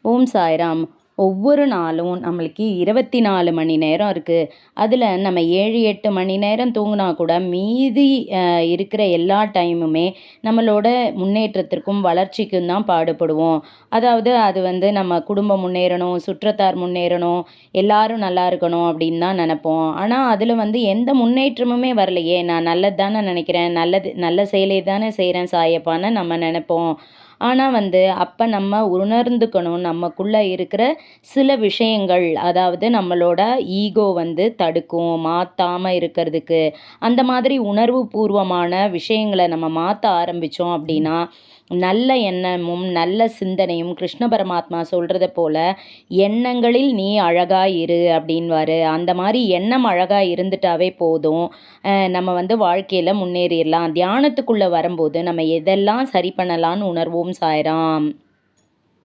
ஓம் சாய்ராம். ஒவ்வொரு நாளும் நம்மளுக்கு 24 மணி நேரம் இருக்குது. அதில் நம்ம 7, 8 மணி நேரம் தூங்கினா கூட மீதி இருக்கிற எல்லா டைமுமே நம்மளோட முன்னேற்றத்திற்கும் வளர்ச்சிக்கும் தான் பாடுபடுவோம். அதாவது அது வந்து நம்ம குடும்பம் முன்னேறணும், சுற்றத்தார் முன்னேறணும், எல்லாரும் நல்லா இருக்கணும் அப்படின்னு தான் நினப்போம். ஆனால் அதில் வந்து எந்த முன்னேற்றமுமே வரலையே, நான் நல்லது தானே நினைக்கிறேன், நல்ல செயலை தானே செய்கிறேன் சாயப்பான்னு நம்ம நினைப்போம். ஆனால் வந்து அப்போ நம்ம உணர்ந்துக்கணும், நமக்குள்ளே இருக்கிற சில விஷயங்கள், அதாவது நம்மளோட ஈகோ வந்து தடுக்கும் மாற்றாமல் இருக்கிறதுக்கு. அந்த மாதிரி உணர்வு பூர்வமான விஷயங்களை நம்ம மாற்ற ஆரம்பித்தோம் அப்படின்னா நல்ல எண்ணமும் நல்ல சிந்தனையும், கிருஷ்ண பரமாத்மா சொல்கிறத போல எண்ணங்களில் நீ அழகாய் இரு அப்படின்வாரு. அந்த மாதிரி எண்ணம் அழகாக இருந்துட்டாவே போதும், நம்ம வந்து வாழ்க்கையில் முன்னேறிடலாம். தியானத்துக்குள்ளே வரும்போது நம்ம எதெல்லாம் சரி பண்ணலான்னு உணர்வோம் சாய்ராம்.